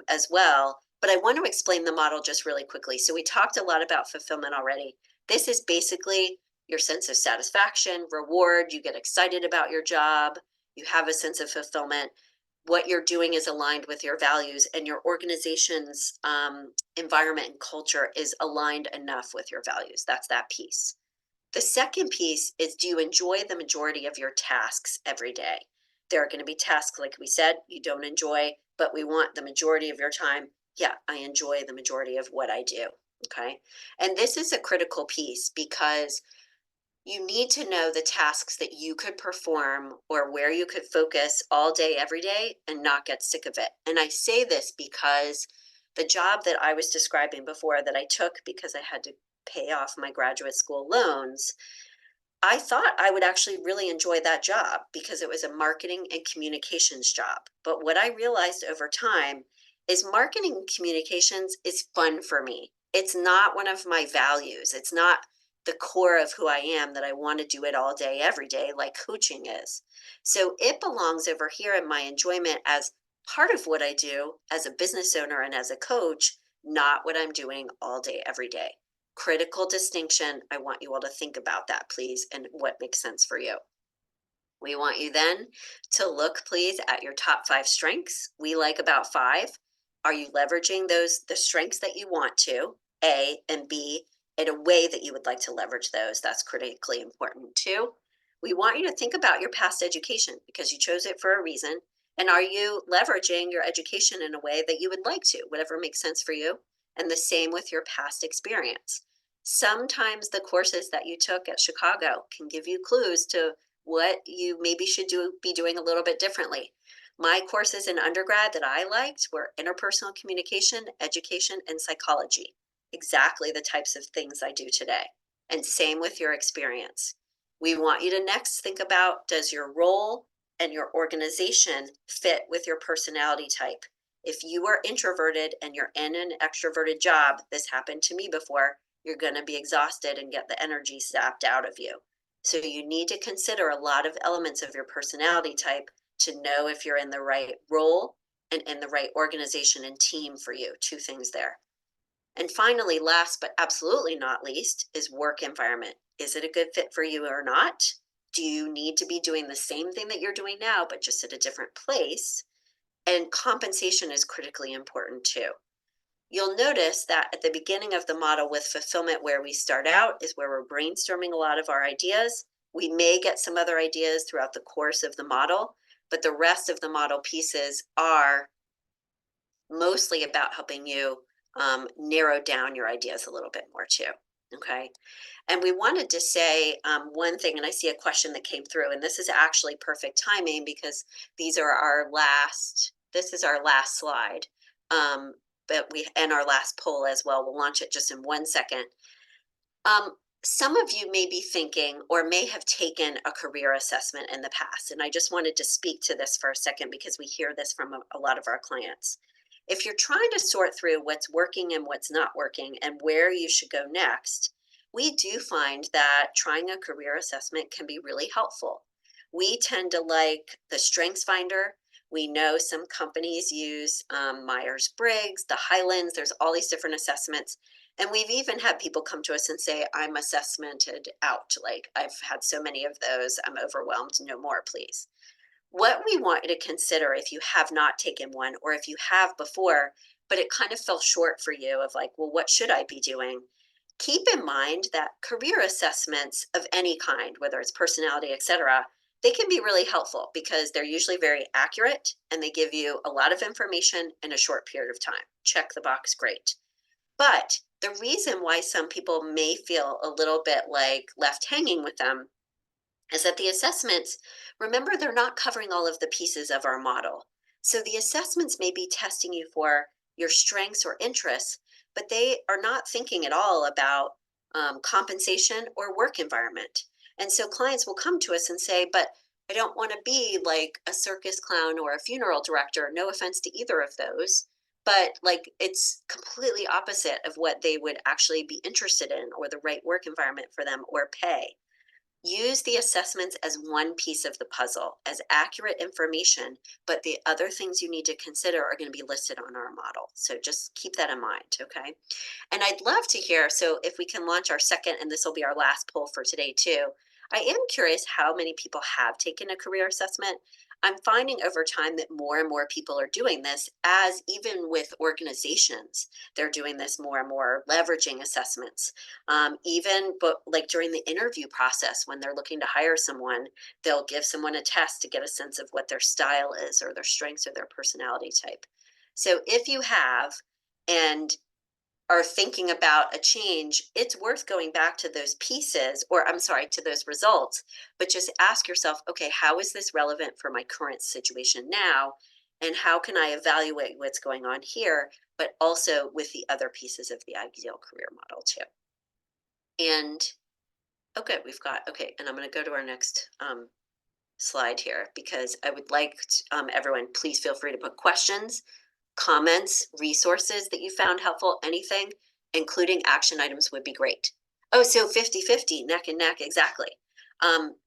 as well. But I want to explain the model just really quickly. So we talked a lot about fulfillment already. This is basically your sense of satisfaction, reward. You get excited about your job. You have a sense of fulfillment. What you're doing is aligned with your values, and your organization's environment and culture is aligned enough with your values. That's that piece. The second piece is, do you enjoy the majority of your tasks every day? There are going to be tasks, like we said, you don't enjoy, but we want the majority of your time. Yeah, I enjoy the majority of what I do. Okay. And this is a critical piece because you need to know the tasks that you could perform or where you could focus all day, every day, and not get sick of it. And I say this because the job that I was describing before that I took because I had to pay off my graduate school loans, I thought I would actually really enjoy that job because it was a marketing and communications job. But what I realized over time is marketing and communications is fun for me. It's not one of my values. It's not the core of who I am that I want to do it all day, every day, like coaching is. So it belongs over here in my enjoyment as part of what I do as a business owner and as a coach, not what I'm doing all day, every day. Critical distinction. I want you all to think about that, please, and what makes sense for you. We want you then to look, please, at your top 5 strengths. We like about 5. Are you leveraging the strengths that you want to, A, and B, in a way that you would like to leverage those? That's critically important too. We want you to think about your past education because you chose it for a reason. And are you leveraging your education in a way that you would like to, whatever makes sense for you? And the same with your past experience. Sometimes the courses that you took at Chicago can give you clues to what you maybe should be doing a little bit differently. My courses in undergrad that I liked were interpersonal communication, education, and psychology. Exactly the types of things I do today. And same with your experience. We want you to next think about, does your role and your organization fit with your personality type? If you are introverted and you're in an extroverted job, this happened to me before, you're going to be exhausted and get the energy sapped out of you. So you need to consider a lot of elements of your personality type to know if you're in the right role and in the right organization and team for you. 2 things there. And finally, last but absolutely not least, is work environment. Is it a good fit for you or not? Do you need to be doing the same thing that you're doing now, but just at a different place? And compensation is critically important too. You'll notice that at the beginning of the model with fulfillment, where we start out is where we're brainstorming a lot of our ideas. We may get some other ideas throughout the course of the model, but the rest of the model pieces are mostly about helping you narrow down your ideas a little bit more too. Okay. And we wanted to say one thing, and I see a question that came through, and this is actually perfect timing because this is our last slide. And our last poll as well. We'll launch it just in 1 second. Some of you may be thinking or may have taken a career assessment in the past. And I just wanted to speak to this for a second because we hear this from a lot of our clients. If you're trying to sort through what's working and what's not working and where you should go next, we do find that trying a career assessment can be really helpful. We tend to like the Strengths Finder. We know some companies use Myers-Briggs, the Highlands. There's all these different assessments. And we've even had people come to us and say, I'm assessmented out. Like, I've had so many of those, I'm overwhelmed. No more, please. What we want you to consider, if you have not taken one or if you have before, but it kind of fell short for you of like, well, what should I be doing? Keep in mind that career assessments of any kind, whether it's personality, etc., they can be really helpful because they're usually very accurate and they give you a lot of information in a short period of time. Check the box, great. But the reason why some people may feel a little bit like left hanging with them is that the assessments, remember, they're not covering all of the pieces of our model. So the assessments may be testing you for your strengths or interests, but they are not thinking at all about compensation or work environment. And so clients will come to us and say, but I don't want to be like a circus clown or a funeral director. No offense to either of those, but like it's completely opposite of what they would actually be interested in or the right work environment for them or pay. Use the assessments as one piece of the puzzle, as accurate information, but the other things you need to consider are going to be listed on our model. So just keep that in mind, okay? And I'd love to hear, so if we can launch our second, and this will be our last poll for today too. I am curious how many people have taken a career assessment. I'm finding over time that more and more people are doing this, as even with organizations, they're doing this more and more, leveraging assessments. Even but like during the interview process, when they're looking to hire someone, they'll give someone a test to get a sense of what their style is or their strengths or their personality type. So if you have and are thinking about a change, it's worth going back to those pieces, or I'm sorry, to those results, but just ask yourself, okay, how is this relevant for my current situation now? And how can I evaluate what's going on here, but also with the other pieces of the ideal career model too? And okay, okay, and I'm going to go to our next slide here because I would like everyone, please feel free to put questions, comments, resources that you found helpful, anything, including action items would be great. Oh, so 50-50, neck and neck, exactly.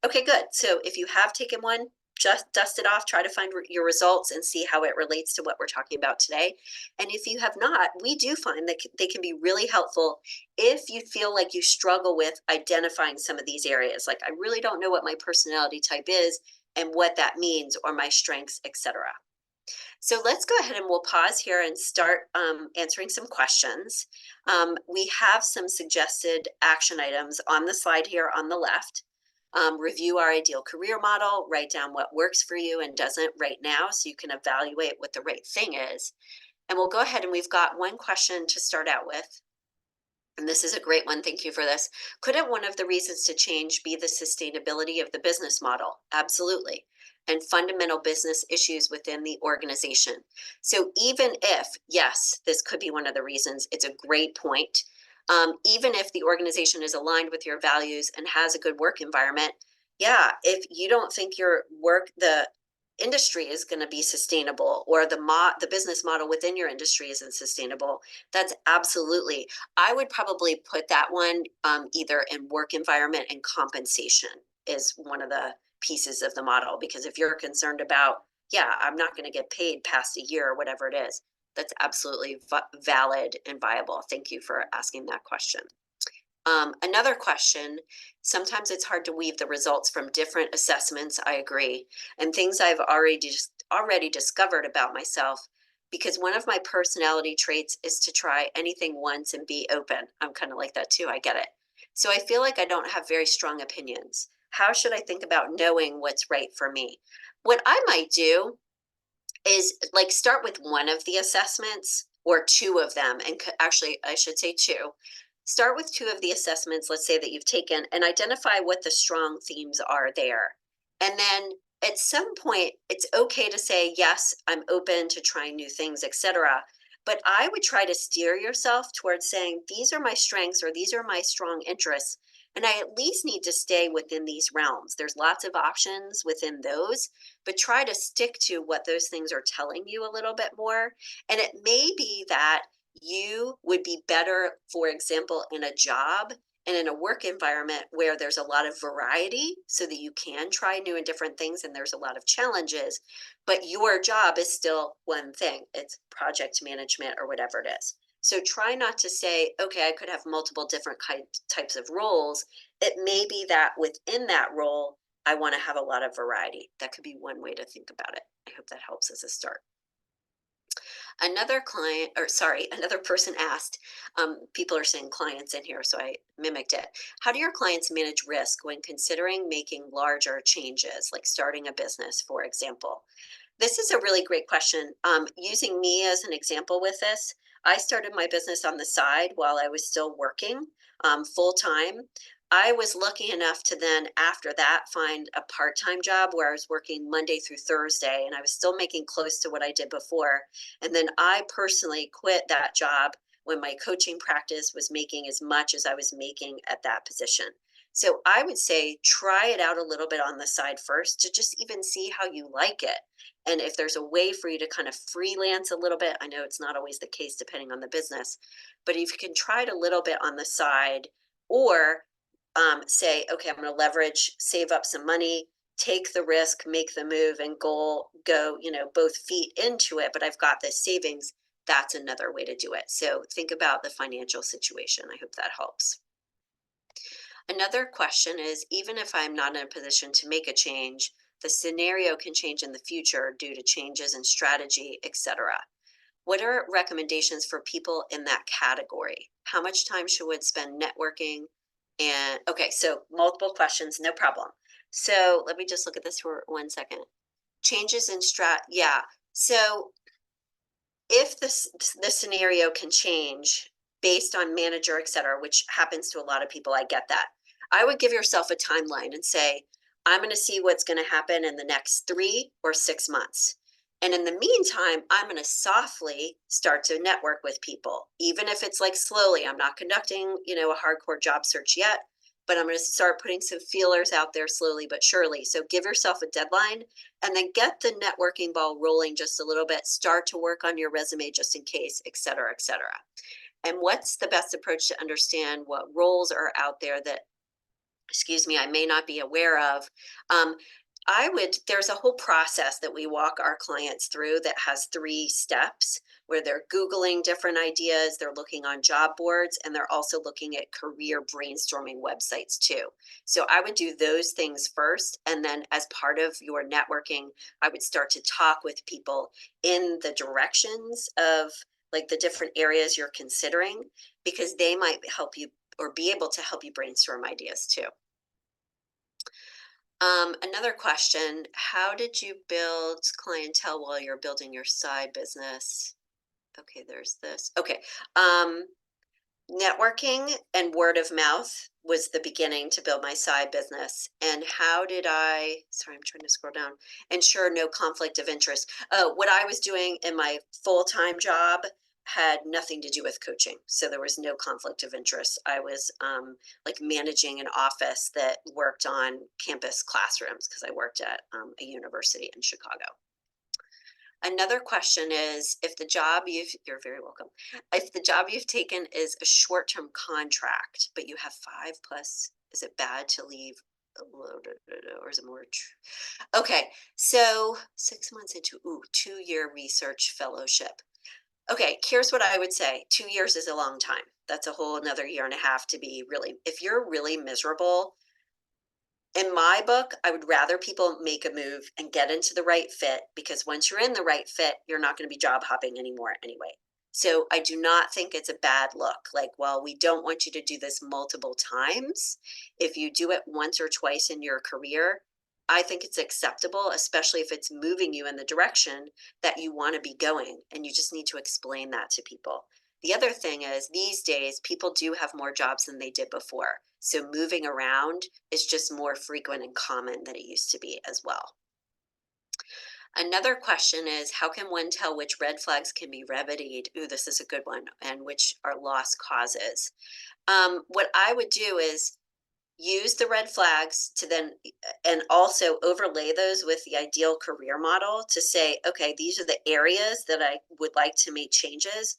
Okay, good. So if you have taken one, just dust it off, try to find your results and see how it relates to what we're talking about today. And if you have not, we do find that they can be really helpful if you feel like you struggle with identifying some of these areas. Like, I really don't know what my personality type is and what that means or my strengths, etc. So let's go ahead and we'll pause here and start answering some questions. We have some suggested action items on the slide here on the left. Review our ideal career model, write down what works for you and doesn't right now so you can evaluate what the right thing is. And we'll go ahead and we've got one question to start out with. And this is a great one. Thank you for this. Couldn't one of the reasons to change be the sustainability of the business model? Absolutely. And fundamental business issues within the organization. So even if, yes, this could be one of the reasons, it's a great point. Even if the organization is aligned with your values and has a good work environment, yeah, if you don't think the industry is going to be sustainable or the business model within your industry isn't sustainable, that's absolutely, I would probably put that one either in work environment and compensation is one of the pieces of the model. Because if you're concerned about, yeah, I'm not going to get paid past a year or whatever it is, that's absolutely valid and viable. Thank you for asking that question. Another question, sometimes it's hard to weave the results from different assessments. I agree. And things I've already already discovered about myself, because one of my personality traits is to try anything once and be open. I'm kind of like that too. I get it. So I feel like I don't have very strong opinions. How should I think about knowing what's right for me? What I might do is like start with one of the assessments or two of them. And actually, I should say two. Start with two of the assessments, let's say that you've taken, and identify what the strong themes are there. And then at some point, it's okay to say, yes, I'm open to trying new things, etc. But I would try to steer yourself towards saying, these are my strengths or these are my strong interests. And I at least need to stay within these realms. There's lots of options within those, but try to stick to what those things are telling you a little bit more. And it may be that you would be better, for example, in a job and in a work environment where there's a lot of variety so that you can try new and different things and there's a lot of challenges, but your job is still one thing. It's project management or whatever it is. So try not to say, okay, I could have multiple different types of roles. It may be that within that role, I want to have a lot of variety. That could be one way to think about it. I hope that helps as a start. Another client, or sorry, another person asked, people are saying clients in here, so I mimicked it. How do your clients manage risk when considering making larger changes, like starting a business, for example? This is a really great question. Using me as an example with this, I started my business on the side while I was still working full time. I was lucky enough to then, after that, find a part time job where I was working Monday through Thursday, and I was still making close to what I did before. And then I personally quit that job when my coaching practice was making as much as I was making at that position. So I would say try it out a little bit on the side first to just even see how you like it. And if there's a way for you to kind of freelance a little bit, I know it's not always the case depending on the business, but if you can try it a little bit on the side, or say, okay, I'm going to leverage, save up some money, take the risk, make the move, and go, both feet into it. But I've got this savings. That's another way to do it. So think about the financial situation. I hope that helps. Another question is, even if I'm not in a position to make a change, the scenario can change in the future due to changes in strategy, etc. What are recommendations for people in that category? How much time should one spend networking? And okay, so multiple questions, no problem. So let me just look at this for 1 second. Changes in yeah. So if the scenario can change based on manager, et cetera, which happens to a lot of people, I get that. I would give yourself a timeline and say, I'm going to see what's going to happen in the next 3 or 6 months. And in the meantime, I'm going to softly start to network with people, even if it's like slowly. I'm not conducting, a hardcore job search yet, but I'm going to start putting some feelers out there slowly but surely. So give yourself a deadline and then get the networking ball rolling just a little bit. Start to work on your resume just in case, et cetera, et cetera. And what's the best approach to understand what roles are out there that, excuse me, I may not be aware of? There's a whole process that we walk our clients through that has 3 steps where they're Googling different ideas, they're looking on job boards, and they're also looking at career brainstorming websites too. So I would do those things first. And then as part of your networking, I would start to talk with people in the directions of like the different areas you're considering, because they might help you or be able to help you brainstorm ideas too. Another question, how did you build clientele while you're building your side business? Okay, there's this. Okay. Networking and word of mouth was the beginning to build my side business. And how did sorry, I'm trying to scroll down, ensure no conflict of interest? What I was doing in my full-time job had nothing to do with coaching. So there was no conflict of interest. I was like managing an office that worked on campus classrooms because I worked at a university in Chicago. Another question is, if the job you're very welcome. If the job you've taken is a short-term contract, but you have 5+, is it bad to leave? Or is it more? Okay, so 6 months into 2-year research fellowship. Okay, here's what I would say. 2 years is a long time. That's a whole another year and a half to be really, if you're really miserable, In my book, I would rather people make a move and get into the right fit, because once you're in the right fit, you're not going to be job hopping anymore anyway. So I do not think it's a bad look. Like, well, we don't want you to do this multiple times. If you do it once or twice in your career, I think it's acceptable, especially if it's moving you in the direction that you want to be going. And you just need to explain that to people. The other thing is, these days, people do have more jobs than they did before. So moving around is just more frequent and common than it used to be as well. Another question is, how can one tell which red flags can be remedied? Ooh, this is a good one. And which are lost causes? What I would do is use the red flags to then and also overlay those with the ideal career model to say, okay, these are the areas that I would like to make changes.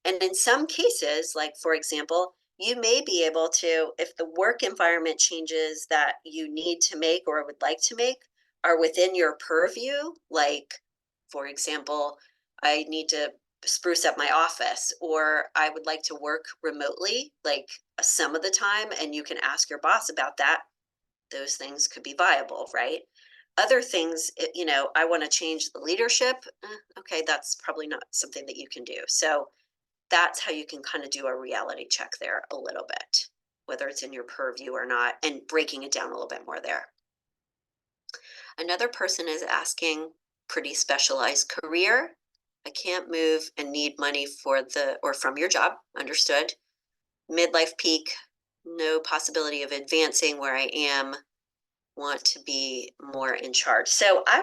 And in some cases, like for example, you may be able to, if the work environment changes that you need to make or would like to make are within your purview, like for example, I need to spruce up my office, or I would like to work remotely, like some of the time, and you can ask your boss about that. Those things could be viable, right? Other things, I want to change the leadership. Okay, that's probably not something that you can do. So that's how you can kind of do a reality check there a little bit, whether it's in your purview or not, and breaking it down a little bit more there. Another person is asking, pretty specialized career. I can't move and need money for the or from your job. Understood. Midlife peak, no possibility of advancing where I am, want to be more in charge. So I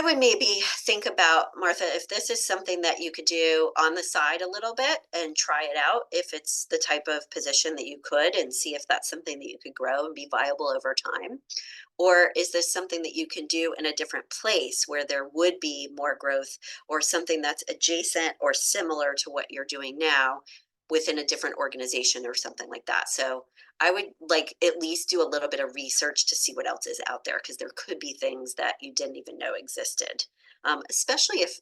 would maybe think about, Martha, if this is something that you could do on the side a little bit and try it out, if it's the type of position that you could, and see if that's something that you could grow and be viable over time. Or is this something that you can do in a different place where there would be more growth, or something that's adjacent or similar to what you're doing now within a different organization or something like that? So I would like at least do a little bit of research to see what else is out there, because there could be things that you didn't even know existed. Especially if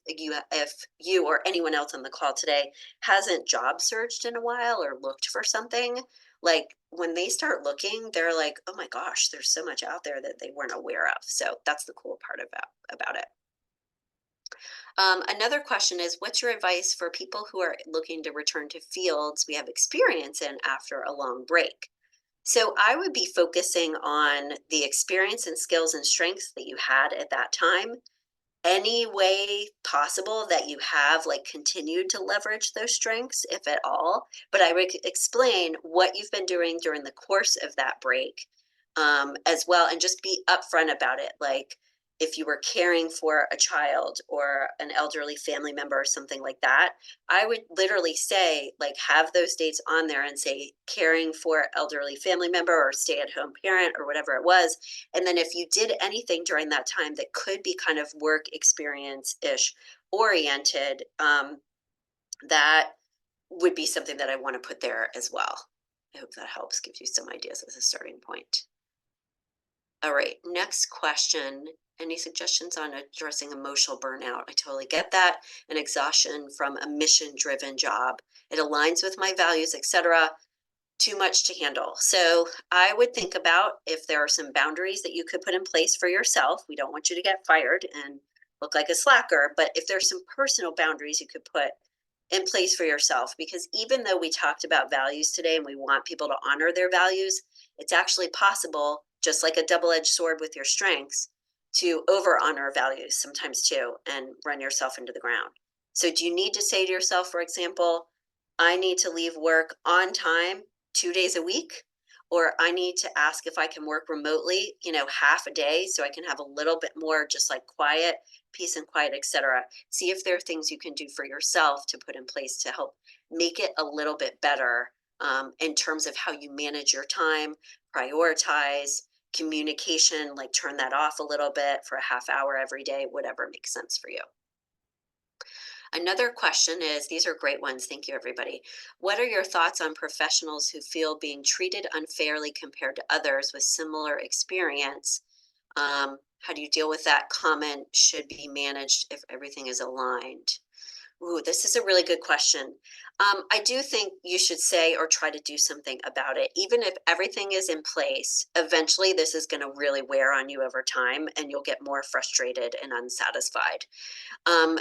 you or anyone else on the call today hasn't job searched in a while or looked for something, like when they start looking, they're like, oh my gosh, there's so much out there that they weren't aware of. So that's the cool part about it. Another question is, what's your advice for people who are looking to return to fields we have experience in after a long break? So I would be focusing on the experience and skills and strengths that you had at that time, any way possible that you have like continued to leverage those strengths, if at all. But I would explain what you've been doing during the course of that break, as well, and just be upfront about it. Like if you were caring for a child or an elderly family member or something like that, I would literally say, like, have those dates on there and say caring for elderly family member or stay at home parent or whatever it was. And then if you did anything during that time that could be kind of work experience ish oriented, that would be something that I want to put there as well. I hope that helps, gives you some ideas as a starting point. All right, next question. Any suggestions on addressing emotional burnout? I totally get that. And exhaustion from a mission-driven job. It aligns with my values, etc. Too much to handle. So I would think about if there are some boundaries that you could put in place for yourself. We don't want you to get fired and look like a slacker, but if there's some personal boundaries you could put in place for yourself, because even though we talked about values today and we want people to honor their values, it's actually possible, just like a double-edged sword with your strengths, to over honor values sometimes too and run yourself into the ground. So do you need to say to yourself, for example, I need to leave work on time 2 days a week, or I need to ask if I can work remotely, half a day so I can have a little bit more just like quiet, peace and quiet, etc. See if there are things you can do for yourself to put in place to help make it a little bit better, in terms of how you manage your time, prioritize communication, like turn that off a little bit for a half hour every day, whatever makes sense for you. Another question is, these are great ones. Thank you, everybody. What are your thoughts on professionals who feel being treated unfairly compared to others with similar experience? How do you deal with that comment? Should be managed if everything is aligned. Ooh, this is a really good question. I do think you should say or try to do something about it. Even if everything is in place, eventually this is going to really wear on you over time and you'll get more frustrated and unsatisfied.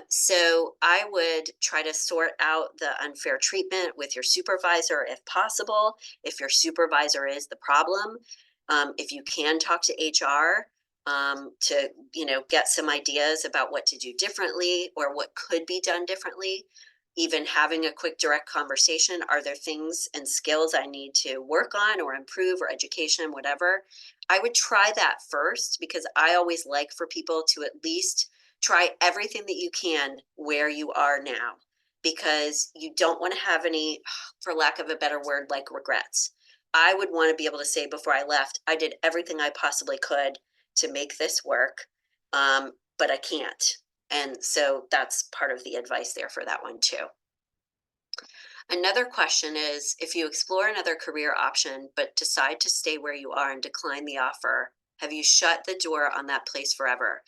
So I would try to sort out the unfair treatment with your supervisor if possible. If your supervisor is the problem, if you can talk to HR to get some ideas about what to do differently or what could be done differently. Even having a quick direct conversation. Are there things and skills I need to work on or improve or education, whatever? I would try that first because I always like for people to at least try everything that you can where you are now because you don't want to have any, for lack of a better word, like regrets. I would want to be able to say before I left, I did everything I possibly could to make this work, but I can't. And so that's part of the advice there for that one too. Another question is, if you explore another career option, but decide to stay where you are and decline the offer, have you shut the door on that place forever?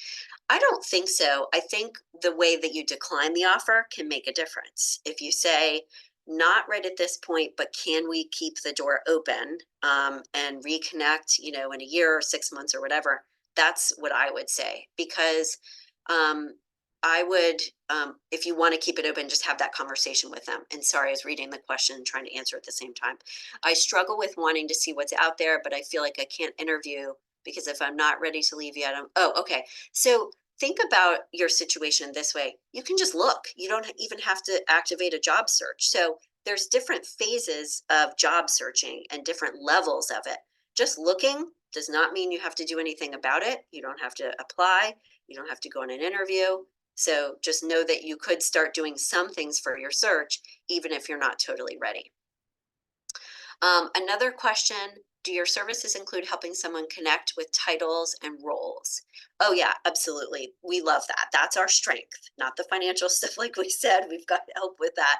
I don't think so. I think the way that you decline the offer can make a difference. If you say, not right at this point, but can we keep the door open and reconnect, in a year or 6 months or whatever? That's what I would say. Because um, I would, if you want to keep it open, just have that conversation with them. And sorry, I was reading the question and trying to answer at the same time. I struggle with wanting to see what's out there, but I feel like I can't interview because if I'm not ready to leave yet, oh, okay. So think about your situation this way. You can just look. You don't even have to activate a job search. So there's different phases of job searching and different levels of it. Just looking does not mean you have to do anything about it. You don't have to apply. You don't have to go on an interview. So just know that you could start doing some things for your search, even if you're not totally ready. Another question, do your services include helping someone connect with titles and roles? Oh yeah, absolutely. We love that. That's our strength, not the financial stuff. Like we said, we've got help with that.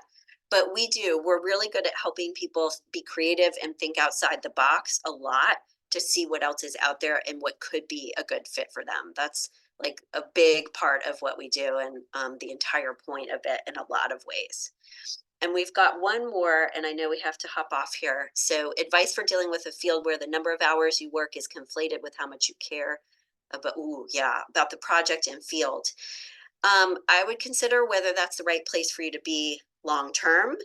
But we do, we're really good at helping people be creative and think outside the box a lot to see what else is out there and what could be a good fit for them. That's like a big part of what we do and the entire point of it in a lot of ways. And we've got one more, and I know we have to hop off here. So advice for dealing with a field where the number of hours you work is conflated with how much you care about, about the project and field. I would consider whether that's the right place for you to be long term.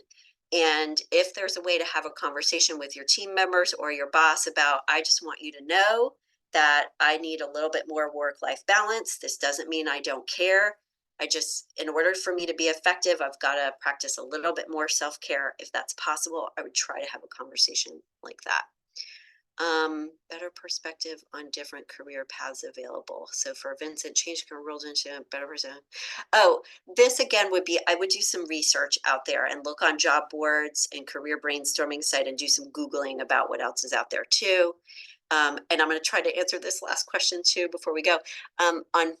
And if there's a way to have a conversation with your team members or your boss about, I just want you to know that I need a little bit more work-life balance. This doesn't mean I don't care. In order for me to be effective, I've got to practice a little bit more self-care. If that's possible, I would try to have a conversation like that. Better perspective on different career paths available. So for Vincent, change career roles into a better person. Oh, this again would be, I would do some research out there and look on job boards and career brainstorming site and do some Googling about what else is out there too. And I'm going to try to answer this last question too before we go. On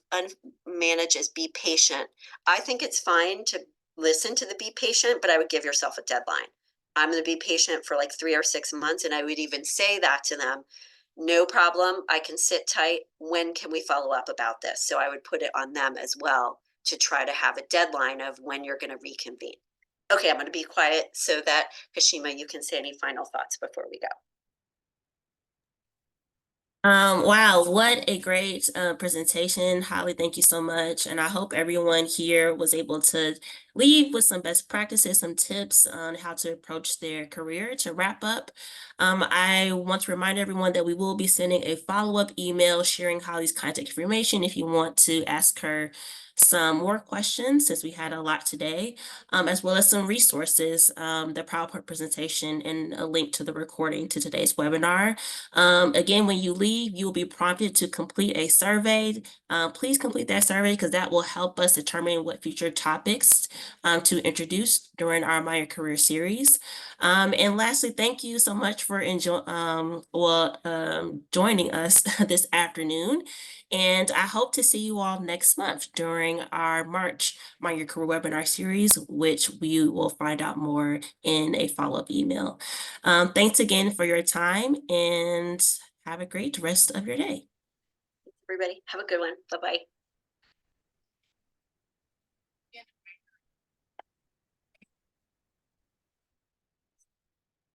manage is be patient. I think it's fine to listen to the be patient, but I would give yourself a deadline. I'm going to be patient for like 3 or 6 months. And I would even say that to them. No problem. I can sit tight. When can we follow up about this? So I would put it on them as well to try to have a deadline of when you're going to reconvene. Okay, I'm going to be quiet so that Kashima, you can say any final thoughts before we go. Wow, what a great presentation. Holly, thank you so much. And I hope everyone here was able to leave with some best practices, some tips on how to approach their career. To wrap up, I want to remind everyone that we will be sending a follow-up email sharing Holly's contact information if you want to ask her some more questions, since we had a lot today, as well as some resources, the PowerPoint presentation and a link to the recording to today's webinar. Again, when you leave, you will be prompted to complete a survey. Please complete that survey because that will help us determine what future topics to introduce during our My Career series. And lastly, thank you so much for joining us this afternoon. And I hope to see you all next month during our March My Career webinar series, which we will find out more in a follow-up email. Thanks again for your time and have a great rest of your day. Everybody, have a good one. Bye-bye.